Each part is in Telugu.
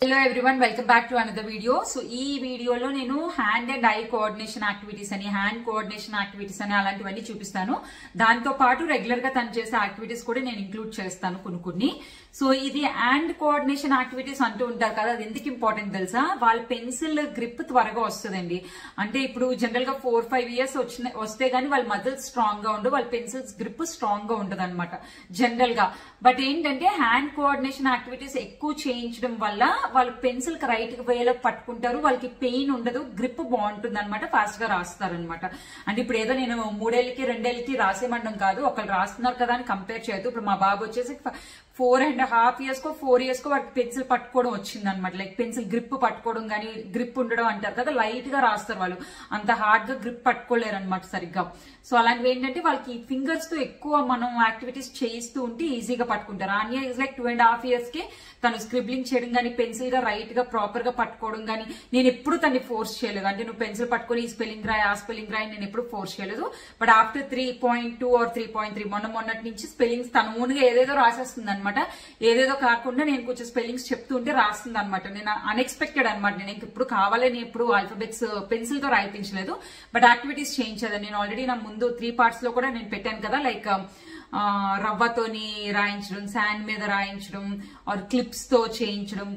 Hello everyone, welcome back to another video. So ee video lo nenu hand and eye coordination activities ani hand coordination activities ani alantivanni chupistanu. Danto paatu regular ga tanu chese activities kuda nenu include chestanu kunni. So idi hand coordination activities antu untaru kada, adi enduku important telsa, vaal pencil grip twaraga vastadandi. Ante ippudu general ga 4-5 years vaste gaani vaal muscles strong ga undu, vaal pencils grip strong ga untadu annamata general ga. But ఏంటంటే హ్యాండ్ కోఆర్డినేషన్ యాక్టివిటీస్ ఎక్కువ చేయించడం వల్ల వాళ్ళు పెన్సిల్ కి రైట్ వేలో పట్టుకుంటారు, వాళ్ళకి పెయిన్ ఉండదు, గ్రిప్ బాగుంటుంది అనమాట, ఫాస్ట్ గా రాస్తారు అనమాట. అంటే ఇప్పుడు ఏదో నేను 3 ఏళ్ళకి 2 ఏళ్ళకి రాసేమండం కాదు, ఒకళ్ళు రాస్తున్నారు కదా అని కంపేర్ చేయదు. ఇప్పుడు మా బాబు వచ్చేసి 4.5 years కో 4 years కో వాడికి పెన్సిల్ పట్టుకోవడం వచ్చింది అనమాట. లైక్ పెన్సిల్ గ్రిప్ పట్టుకోవడం కానీ గ్రిప్ ఉండడం అంటారు కదా, లైట్ గా రాస్తారు వాళ్ళు, అంత హార్డ్ గా గ్రిప్ పట్టుకోలేరు అనమాట సరిగ్గా. సో అలాంటివి ఏంటంటే వాళ్ళకి ఫింగర్స్ తో ఎక్కువ మనం యాక్టివిటీస్ చేయిస్తూ ఉంటే ఈజీగా పట్టుకుంటారు. ఆన్య ఇస్ లైక్ 2.5 years కి తను స్క్రిబ్లింగ్ చేయడం కానీ పెన్సిల్ గా రైట్ గా ప్రాపర్ గా పట్టుకోవడం కానీ నేను ఎప్పుడు తన్ని ఫోర్స్ చేయలేదు. అంటే నువ్వు పెన్సిల్ పట్టుకొని ఈ స్పెల్లింగ్ రాయి ఆ స్పెల్లింగ్ రాయి నేను ఎప్పుడు ఫోర్స్ చేయలేదు. బట్ ఆఫ్టర్ 3.2 or 3.3 మొన్నటి నుంచి స్పెల్లింగ్స్ తన ఓన్గా ఏదేదో రాసేస్తుంది అనమాట. ఏదేదో కాకుండా నేను కొంచెం స్పెల్లింగ్స్ చెప్తూ ఉంటే రాస్తుంది అనమాట. నేను అన్ఎక్స్పెక్టెడ్ అనమాట. నేను ఇంకెప్పుడు కావాలని ఎప్పుడు ఆల్ఫాబెట్స్ పెన్సిల్ తో రాయించలేదు, బట్ యాక్టివిటీస్ చేయించేది. నేను ఆల్రెడీ నా ముందు 3 parts లో కూడా నేను పెట్టాను కదా, లైక్ రవ్వతోని రాయించడం, శాండ్ మీద రాయించడం, ఆర్ క్లిప్స్ తో చేయించడం,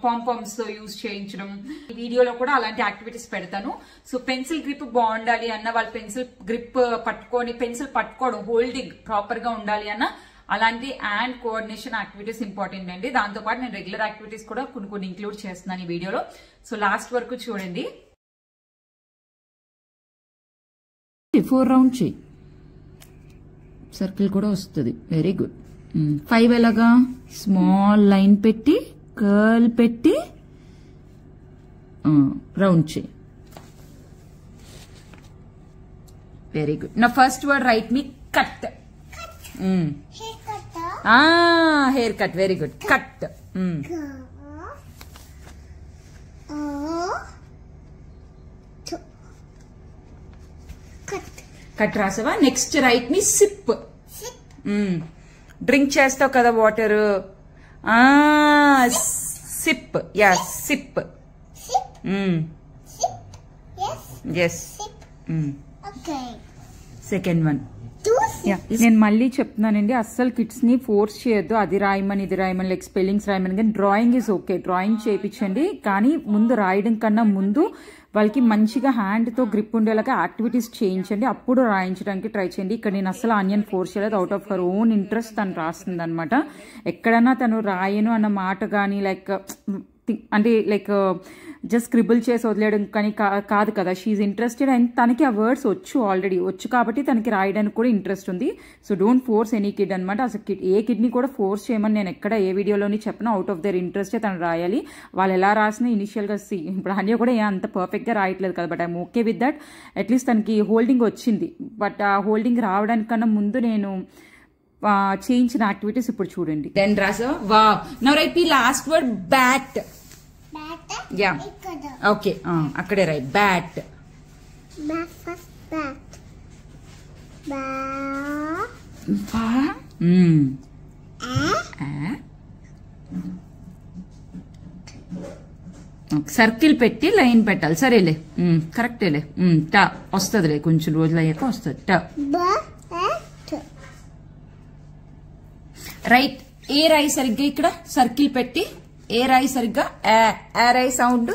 పాంపామ్స్ తో యూజ్ చేయించడం. ఈ వీడియోలో కూడా అలాంటి యాక్టివిటీస్ పెడతాను. సో పెన్సిల్ గ్రిప్ బాగుండాలి అన్న, వాళ్ళు పెన్సిల్ గ్రిప్ పట్టుకొని పెన్సిల్ పట్టుకోవడం హోల్డింగ్ ప్రాపర్ గా ఉండాలి అన్న, అలాంటి హ్యాండ్ కోఆర్డినేషన్ యాక్టివిటీస్ ఇంపార్టెంట్ అండి. దాంతో పాటు నేను రెగ్యులర్ యాక్టివిటీస్ కూడా కొన్ని ఇంక్లూడ్ చేస్తున్నాను ఈ వీడియోలో. సో లాస్ట్ వరకు చూడండి. 4 round చేయి, సర్కిల్ కూడా వస్తుంది. Very good. 5 ఎలాగా, స్మాల్ లైన్ పెట్టి కర్ల్ పెట్టి రౌండ్ చేయి. Very good. నా first word write me cut. Hair cut. Very good. Cut. Cut రాసావా? Next write me sip. Drink చేస్తావు కదా water, sip. Yeah sip. Yes. Second one. నేను మళ్ళీ చెప్తున్నానండి, అస్సలు కిడ్స్ ని ఫోర్స్ చేయొద్దు, అది రాయమని ఇది రాయమని, లైక్ స్పెల్లింగ్స్ రాయమని. కానీ డ్రాయింగ్ ఈజ్ ఓకే, డ్రాయింగ్ చేయించండి. కానీ ముందు రాయడం కన్నా ముందు వాళ్ళకి మంచిగా హ్యాండ్ తో గ్రిప్ ఉండేలాగా యాక్టివిటీస్ చేయించండి, అప్పుడు రాయించడానికి ట్రై చేయండి. ఇక్కడ నేను అసలు ఆన్యన్ ఫోర్స్ చేయలేదు, out of her own interest తను రాస్తుంది అనమాట. ఎక్కడన్నా తను రాయను అన్న మాట కానీ లైక్ అంటే లైక్ జస్ట్ స్క్రిబుల్ చేసి వదిలేయడం కానీ కాదు కదా. షీఈ్ ఇంట్రెస్టెడ్ అండ్ తనకి ఆ వర్డ్స్ ఆల్రెడీ వచ్చు కాబట్టి తనకి రాయడానికి కూడా ఇంట్రెస్ట్ ఉంది. So don't force any kid అనమాట. అసలు ఏ కిడ్ని కూడా ఫోర్స్ చేయమని నేను ఎక్కడ ఏ వీడియోలోని చెప్పను. అవుట్ ఆఫ్ దేర్ ఇంట్రెస్టే తను రాయాలి. వాళ్ళు ఎలా రాసినా ఇనిషియల్గా ఇప్పుడు అన్య కూడా అంత పర్ఫెక్ట్గా రాయట్లేదు కదా, but I'm okay with that. At least తనకి హోల్డింగ్ వచ్చింది, బట్ ఆ హోల్డింగ్ రావడానికన్నా ముందు నేను చేయించిన యాక్టివిటీస్ ఇప్పుడు చూడండి. దెన్ రాసా. Wow. Now write the last word bat. Yeah okay, అక్కడే రైట్. బ్యాట్. సర్కిల్ పెట్టి లైన్ పెట్టాలి. సరేలే, కరెక్టేలే. ట వస్తుందిలే, కొంచెం రోజులు అయ్యాక వస్తుంది. ట రైట్. ఏ రాయి సరిగ్గా ఇక్కడ సర్కిల్ పెట్టి, ఏ రాయి సరిగ్గా, ఏ రాయి సౌండ్,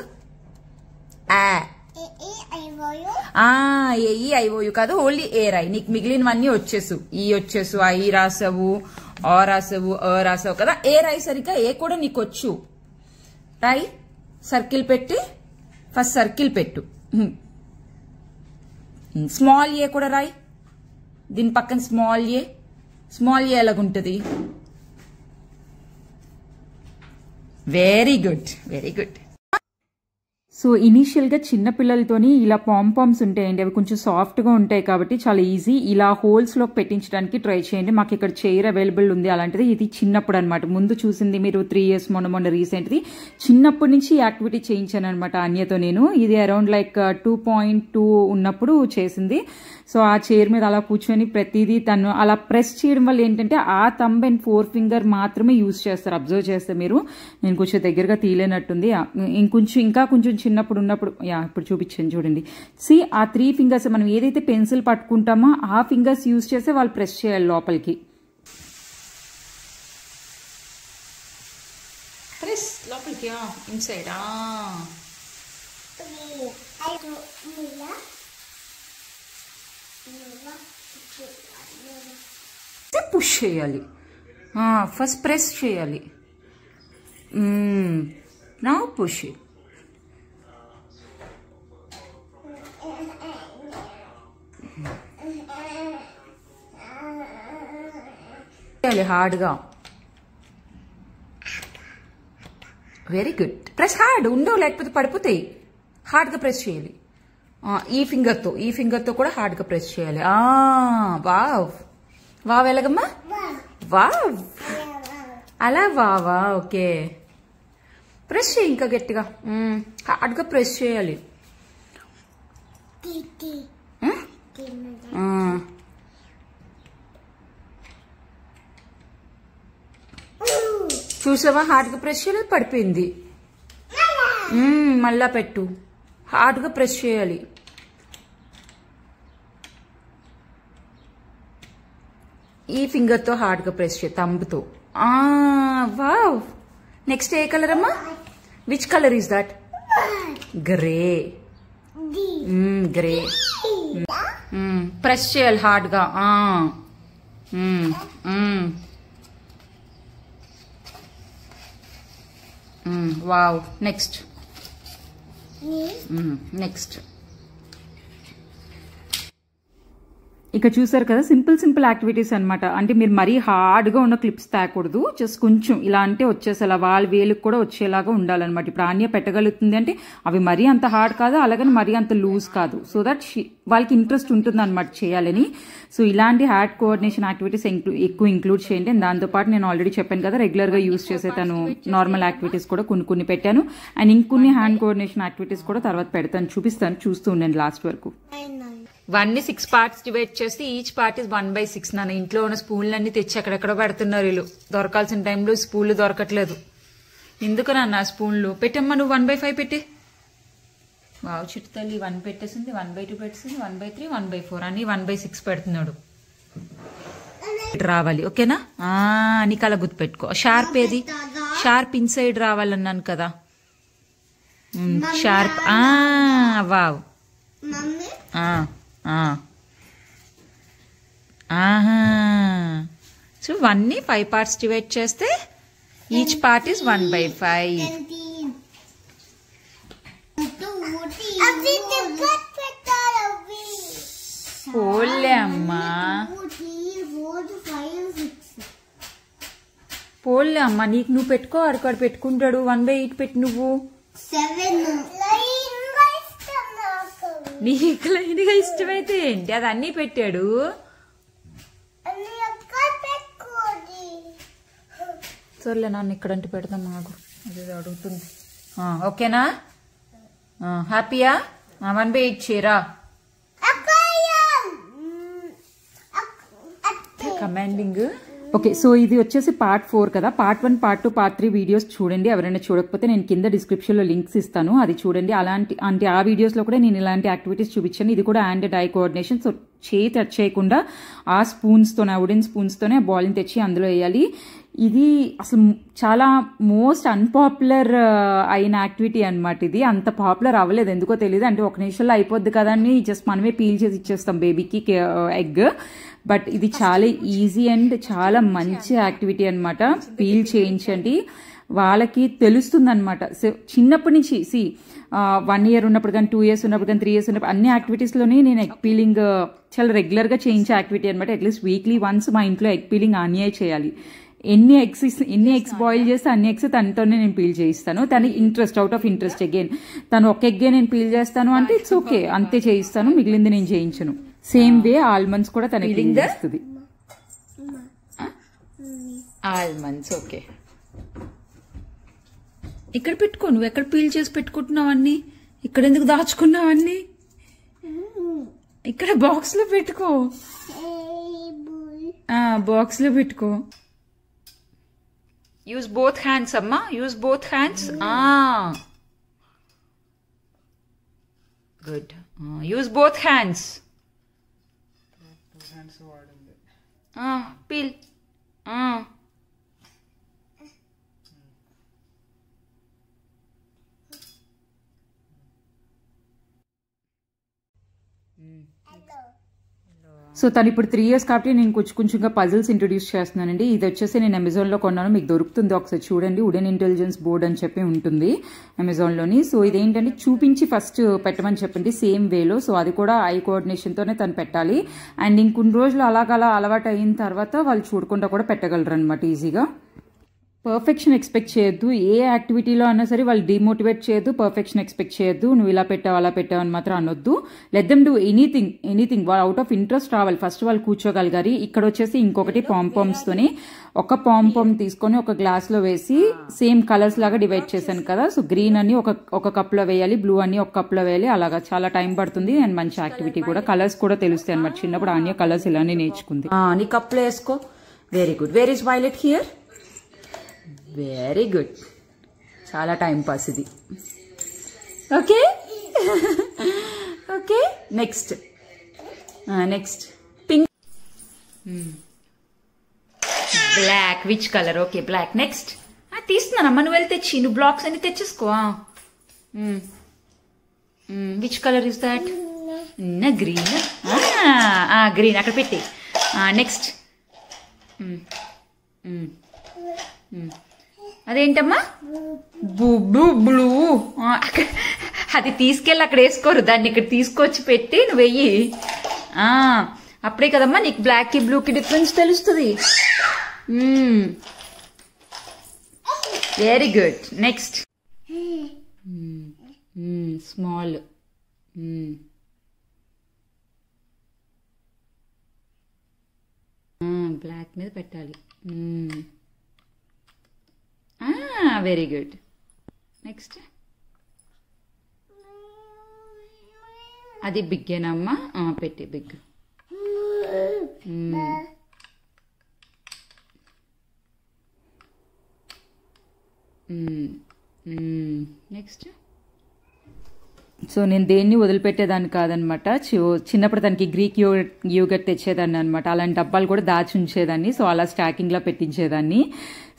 ఏఈఐఓయు కాదు, ఓన్లీ ఏ రాయి. నీకు మిగిలినవన్నీ వచ్చేసు, ఈ వచ్చేసు, ఐ రాసావు, ఆ రాసావు, రాసావు కదా. ఏ రాయి సరిగ్గా, ఏ కూడా నీకు వచ్చు. రాయి సర్కిల్ పెట్టి, ఫస్ట్ సర్కిల్ పెట్టు. స్మాల్ ఏ కూడా రాయి, దీని పక్కన స్మాల్ ఏ. స్మాల్ ఏ ఎలాగుంటది? Very good, very good. So ఇనీషియల్గా చిన్నపిల్లలతోని ఇలా పాంపామ్స్ ఉంటాయండి, అవి కొంచెం సాఫ్ట్గా ఉంటాయి కాబట్టి చాలా ఈజీ. ఇలా హోల్స్లోకి పెట్టించడానికి ట్రై చేయండి. మాకు ఇక్కడ చైర్ అవైలబుల్ ఉంది అలాంటిది. ఇది చిన్నప్పుడు అనమాట, ముందు చూసింది మీరు 3 years మొన్న రీసెంట్ది. చిన్నప్పటి నుంచి ఈ యాక్టివిటీ చేయించాను అనమాట అన్యతో నేను. ఇది అరౌండ్ లైక్ 2.2 ఉన్నప్పుడు చేసింది. సో ఆ చైర్ మీద అలా కూర్చొని ప్రతిదీ తను అలా ప్రెస్ చేయడం వల్ల ఏంటంటే ఆ థంబ్ అండ్ 4 finger మాత్రమే యూజ్ చేస్తారు. అబ్జర్వ్ చేస్తే మీరు, నేను కొంచెం దగ్గరగా తీయలేనట్టుంది. ఇంకా కొంచెం చిన్నప్పుడు ఉన్నప్పుడు ఇప్పుడు చూపించాను చూడండి. ఆ 3 fingers మనం ఏదైతే పెన్సిల్ పట్టుకుంటామో ఆ ఫింగర్స్ యూజ్ చేస్తే వాళ్ళు ప్రెస్ చేయాలి లోపలికి. ప్రెస్ లోపలికి ఇన్సైడ్. పుష్ చేయాలి, ఫస్ట్ ప్రెస్ చేయాలి. నా పుష్ చేయాలి హార్డ్గా. Very good. ప్రెస్ హార్డ్ ఉండవు, లేకపోతే పడిపోతాయి. హార్డ్గా ప్రెస్ చేయాలి. ఈ ఫింగర్తో కూడా హార్డ్గా ప్రెస్ చేయాలి. Wow wow ఎలాగమ్మా? వావ్ అలా వావా. ఓకే, ప్రెస్ చేయి ఇంకా గట్టిగా, హార్డ్గా ప్రెస్ చేయాలి. చూసావా, హార్డ్గా ప్రెస్ చేయలేదు, పడిపోయింది. మళ్ళా పెట్టు, హార్డ్గా ప్రెస్ చేయాలి. ఈ ఫింగర్తో హార్డ్గా ప్రెస్ చేయి, థంబ్తో. వావ్. నెక్స్ట్ ఏ కలర్ అమ్మా? Which colour is that? Grey. Grey. Press చేయాలి హార్డ్గా. వావ్. నెక్స్ట్ ఇక చూసారు కదా, సింపుల్ యాక్టివిటీస్ అనమాట. అంటే మీరు మరీ హార్డ్గా ఉన్న క్లిప్స్ తేకూడదు, జస్ట్ కొంచెం ఇలా అంటే వచ్చేసేలా వాళ్ళ వేలుకు కూడా వచ్చేలాగా ఉండాలన్నమాట. ఇప్పుడు ఆన్య పెట్టగలుగుతుంది అంటే అవి మరీ అంత హార్డ్ కాదు, అలాగని మరీ అంత లూజ్ కాదు. సో దట్ వాళ్ళకి ఇంట్రెస్ట్ ఉంటుంది అనమాట చేయాలని. సో ఇలాంటి హ్యాండ్ కోఆర్డినేషన్ యాక్టివిటీస్ ఎక్కువ ఇంక్లూడ్ చేయండి. దాంతోపాటు నేను ఆల్రెడీ చెప్పాను కదా, రెగ్యులర్గా యూజ్ చేసే తను నార్మల్ యాక్టివిటీస్ కూడా కొన్ని పెట్టాను. అండ్ ఇంకొన్ని హ్యాండ్ కోఆర్డినేషన్ యాక్టివిటీస్ కూడా తర్వాత పెడతాను, చూపిస్తాను, చూస్తూ ఉండండి లాస్ట్ వరకు. 6 parts డివైడ్ చేస్తే ఈచ్ పార్ట్ ఇస్ 1/6. నాన్న ఇంట్లో ఉన్న స్పూన్లన్నీ తెచ్చి ఎక్కడెక్కడ పెడుతున్నారు వీళ్ళు. దొరకాల్సిన టైంలో స్పూన్లు దొరకట్లేదు. ఎందుకు నాన్న స్పూన్లు పెట్టమ్మా, నువ్వు 1/5 పెట్టి. వావ్ చిట్టు తల్లి 1 పెట్టేసింది, 1/2 పెట్టేసింది, 1/3, 1/4 అని 1/6 పెడుతున్నాడు. రావాలి ఓకేనా? నీకు అలా గుర్తుపెట్టుకో. షార్ప్ ఏది? షార్ప్ ఇన్సైడ్ రావాలన్నాను కదా. షార్ప్. వావ్. సో 1ని 5 parts డివైడ్ చేస్తే ఈచ్ పార్ట్ ఈస్ 1/5. పోలే అమ్మా, పోలే అమ్మా, నీకు నువ్వు పెట్టుకో, అక్కడ పెట్టుకుంటాడు. 1/8 పెట్టి నువ్వు. నీకు లైన్గా ఇష్టమైతే ఏంటి, అది అన్నీ పెట్టాడు. సర్లే నాన్న ఇక్కడంటే పెడతాం, నాకు అదే అడుగుతుంది. ఓకేనా? హ్యాపీయా? 1/8 చేయరా. కమాండింగ్. ఓకే, సో ఇది వచ్చేసి పార్ట్ 4 కదా. పార్ట్ 1, పార్ట్ 2, పార్ట్ 3 వీడియోస్ చూడండి. ఎవరైనా చూడకపోతే నేను కింద డిస్క్రిప్షన్లో లింక్స్ ఇస్తాను, అది చూడండి. అంటే ఆ వీడియోస్లో కూడా నేను ఇలాంటి యాక్టివిటీస్ చూపించాను. ఇది కూడా hand and I coordination. So చేయి టచ్ చేయకుండా ఆ స్పూన్స్తోనే, వుడెన్ స్పూన్స్తోనే బాల్ని తెచ్చి అందులో వేయాలి. ఇది అసలు చాలా మోస్ట్ అన్పాపులర్ అయిన యాక్టివిటీ అనమాట. ఇది అంత పాపులర్ అవ్వలేదు, ఎందుకో తెలియదు. అంటే 1 నిమిషంలో అయిపోద్ది కదా అని జస్ట్ మనమే పీల్ చేసి ఇచ్చేస్తాం బేబీకి ఎగ్. బట్ ఇది చాలా ఈజీ అండ్ చాలా మంచి యాక్టివిటీ అనమాట. పీల్ చేయించండి, వాళ్ళకి తెలుస్తుంది అనమాట. సో చిన్నప్పటి నుంచి 1 year ఉన్నప్పుడు కానీ, 2 years ఉన్నప్పుడు కానీ, 3 years ఉన్నప్పుడు అన్ని యాక్టివిటీస్లోనే నేను ఎగ్ పీలింగ్ చాలా రెగ్యులర్గా చేయించే యాక్టివిటీ అనమాట. అట్లీస్ట్ వీక్లీ వన్స్ మా ఇంట్లో ఎగ్ పీలింగ్ ఆన్యాయ్ చేయాలి. ఎన్ని ఎగ్స్ బాయిల్ చేస్తే అన్ని ఎగ్స్ తనతోనే నేను పీల్ చేయిస్తాను. తనకి interest, out of interest. Again తను ఒక ఎగ్గే నేను పీల్ చేస్తాను అంటే ఇట్స్ ఓకే, అంతే చేయిస్తాను, మిగిలింది నేను చేయించను. సేమ్ వే ఆల్మండ్స్ కూడా తనకి పీల్ చేస్తుంది. Almonds okay. ఇక్కడ పెట్టుకో, నువ్వు ఎక్కడ పీల్ చేసి పెట్టుకుంటున్నావు అన్ని, ఇక్కడ ఎందుకు దాచుకున్నావు అన్ని, ఇక్కడ బాక్స్ లో పెట్టుకో, బాక్స్ లో పెట్టుకో. యూజ్ బోత్ హ్యాండ్స్ అమ్మా, use both hands. Good, use both hands. Peel. So తను ఇప్పుడు 3 years కాబట్టి నేను కొంచెంగా పజిల్స్ ఇంట్రొడ్యూస్ చేస్తున్నానండి. ఇది వచ్చేసి నేను అమెజాన్లో కొన్నాను, మీకు దొరుకుతుంది, ఒకసారి చూడండి. వుడెన్ ఇంటెలిజెన్స్ బోర్డ్ అని చెప్పి ఉంటుంది అమెజాన్లోని. సో ఇదేంటంటే చూపించి ఫస్ట్ పెట్టమని చెప్పండి సేమ్ వేలో. సో అది కూడా ఐ కోఆర్డినేషన్తోనే తను పెట్టాలి. అండ్ ఇంకొన్ని రోజులు అలాగలా అలవాటు అయిన తర్వాత వాళ్ళు చూడకుండా కూడా పెట్టగలరు అనమాట ఈజీగా. పర్ఫెక్షన్ ఎక్స్పెక్ట్ చేయొద్దు. ఏ యాక్టివిటీలో అన్నా సరే వాళ్ళు డిమోటివేట్ చేయొద్దు, పర్ఫెక్షన్ ఎక్స్పెక్ట్ చేయొద్దు. నువ్వు ఇలా పెట్టావు అలా పెట్టావు అని మాత్రం అనొద్దు. Let them do anything. వాళ్ళు అవుట్ ఆఫ్ ఇంట్రెస్ట్ రావాలి, ఫస్ట్ వాళ్ళు కూర్చోగలగాలి. ఇక్కడ వచ్చేసి ఇంకొకటి పాంపామ్స్ తోని ఒక పాంపామ్ తీసుకొని ఒక గ్లాస్ లో వేసి సేమ్ కలర్స్ లాగా డివైడ్ చేశాను కదా. సో గ్రీన్ అని ఒక కప్ లో వేయాలి, బ్లూ అని ఒక కప్ లో వేయాలి. అలాగా చాలా టైం పడుతుంది అండ్ మంచి యాక్టివిటీ కూడా. కలర్స్ కూడా తెలుస్తాయి అనమాట. చిన్నప్పుడు ఆన్య కలర్స్ ఇలానే నేర్చుకుంది. నీ కప్ లో వేసుకో. Very good. Where is violet here? Very good. చాలా టైం పాస్ ఇది. Okay okay. Next pink, black. Which colour? Okay black. Next తీస్తున్నానమ్మా, నువ్వు వెళ్ళి తెచ్చి, నువ్వు బ్లాక్స్ అన్ని తెచ్చేసుకో. Which colour is that? Green. Green అక్కడ పెట్టి. నెక్స్ట్ అదేంటమ్మా? బ్లూ. అది తీసుకెళ్ళి అక్కడ వేసుకోరు, దాన్ని ఇక్కడ తీసుకొచ్చి పెట్టి నువ్వు వెయ్యి. అప్పుడే కదమ్మా నీకు బ్లాక్ కి బ్లూ కి డిఫరెన్స్ తెలుస్తుంది. Very good. Next small. Black మీద పెట్టాలి. Very good. నెక్స్ట్ అది బిగ్గేనమ్మా, పెట్టి బిగ్. నెక్స్ట్. సో నేను దేన్ని వదిలిపెట్టేదాన్ని కాదనమాట. చిన్నప్పుడు దానికి గ్రీక్ యోగర్ట్ తెచ్చేదాన్ని అనమాట. అలాంటి డబ్బాలు కూడా దాచి ఉంచేదాన్ని. సో అలా స్టాకింగ్లో పెట్టించేదాన్ని.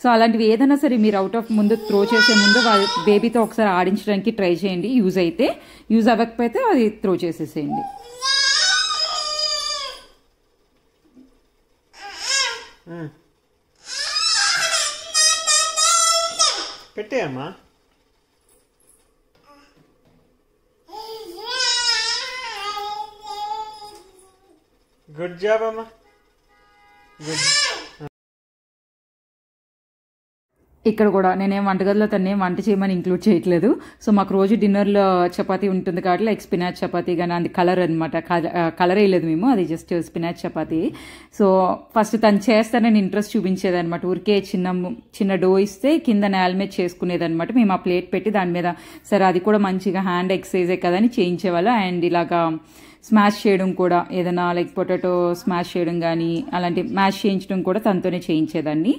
సో అలాంటివి ఏదైనా సరే మీరు అవుట్ ఆఫ్ ముందు త్రో చేసే ముందు వాళ్ళ బేబీతో ఒకసారి ఆడించడానికి ట్రై చేయండి. యూజ్ అయితే, యూజ్ అవ్వకపోతే అది త్రో చేసేసేయండి. పెట్టేయమ్మా. గుడ్ జాబ్ అమ్మా. గుడ్. ఇక్కడ కూడా నేనేం వంటగదిలో తనేం వంట చేయమని ఇంక్లూడ్ చేయట్లేదు. సో మాకు రోజు డిన్నర్లో చపాతీ ఉంటుంది కాబట్టి లైక్ స్పినాచ్ చపాతీ కానీ అది కలర్ అనమాట. కలర్ వేయలేదు మేము, అది just spinach chapati. So first తను చేస్తానని ఇంట్రెస్ట్ చూపించేది అనమాట. ఊరికే చిన్న డో ఇస్తే కింద నేల మీద చేసుకునేది అనమాట. మేము ఆ ప్లేట్ పెట్టి దాని మీద సరే అది కూడా మంచిగా హ్యాండ్ ఎక్సర్సైజే కదా అని చేయించేవాళ్ళు. అండ్ ఇలాగా స్మాష్ చేయడం కూడా, ఏదైనా లైక్ పొటాటో స్మాష్ చేయడం కానీ అలాంటి మ్యాష్ చేయించడం కూడా తనతోనే చేయించేదాన్ని.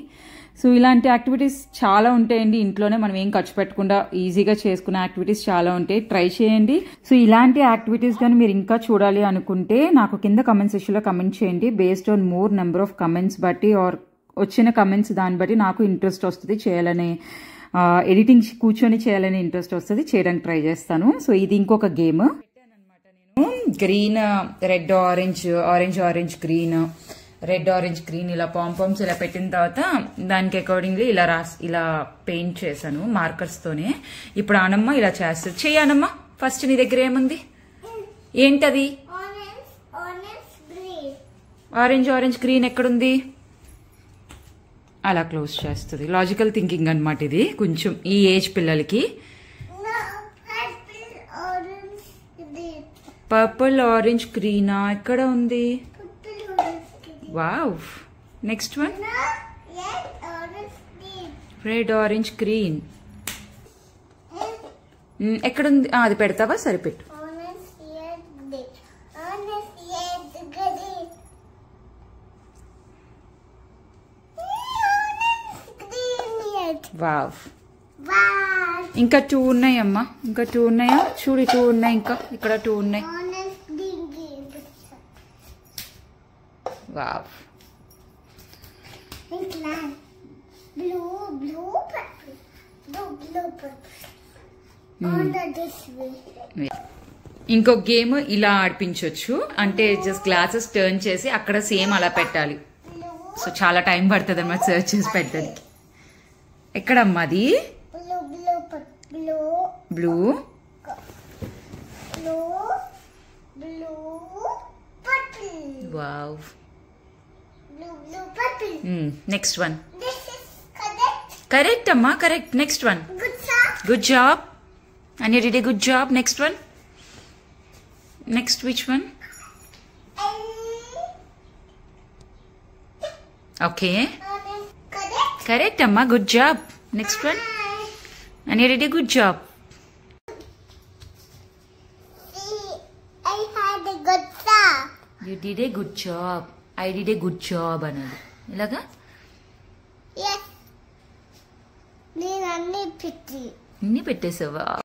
సో ఇలాంటి యాక్టివిటీస్ చాలా ఉంటాయండి. ఇంట్లోనే మనం ఏం ఖర్చు పెట్టకుండా ఈజీగా చేసుకునే యాక్టివిటీస్ చాలా ఉంటాయి, ట్రై చేయండి. సో ఇలాంటి యాక్టివిటీస్ కానీ మీరు ఇంకా చూడాలి అనుకుంటే నాకు కింద కమెంట్ సెక్షన్లో కమెంట్ చేయండి. Based on more number of comments బట్టి ఆర్ వచ్చిన కమెంట్స్ దాన్ని బట్టి నాకు ఇంట్రెస్ట్ వస్తుంది చేయాలని, ఎడిటింగ్ కూర్చొని చేయాలని ఇంట్రెస్ట్ వస్తుంది, చేయడానికి ట్రై చేస్తాను. సో ఇది ఇంకొక game. Green, red, orange, green, red, orange, green ఇలా పాంపామ్స్ ఇలా పెట్టిన తర్వాత దానికి అకార్డింగ్లీ ఇలా పెయింట్ చేశాను మార్కర్స్ తోనే. ఇప్పుడు ఆనమ్మ ఇలా చేస్తుంది. చెయ్యనమ్మా. ఫస్ట్ నీ దగ్గర ఏముంది? ఏంటది? ఆరెంజ్, గ్రీన్ ఎక్కడుంది? అలా క్లోజ్ చేస్తుంది. లాజికల్ థింకింగ్ అన్నమాట ఇది, కొంచెం ఈ ఏజ్ పిల్లలకి. పర్పుల్ ఆరెంజ్ గ్రీనా ఎక్కడ ఉంది? Wow. Next one red orange green ఎక్కడ ఉంది? అది పెడతావా? సరిపెట్టు. వావ్. ఇంకా 2 ఉన్నాయమ్మా, ఇంకా 2 ఉన్నాయా? చూడు 2 ఉన్నాయి, ఇంకా ఇక్కడ 2 ఉన్నాయి. వావ్. ఇంకో గేమ్ ఇలా ఆడిపించవచ్చు, అంటే జస్ట్ గ్లాసెస్ టర్న్ చేసి అక్కడ సేమ్ అలా పెట్టాలి. సో చాలా టైం పడుతుంది అన్నమాట సర్చ్ చేసి పెట్టడానికి. ఎక్కడమ్మా అది? Blue wow. Next one. Correct అమ్మా, correct. Next one. Good job. And you did a good job. Next one. Next, which one? Okay. Correct, Amma. Good job. Next one. And you did a good job. I had a good job. You did a good job. I did a good job. Anadu. Ilaga? Yes. నేను అన్ని పెట్టి ఇన్ని పెట్టేసావా?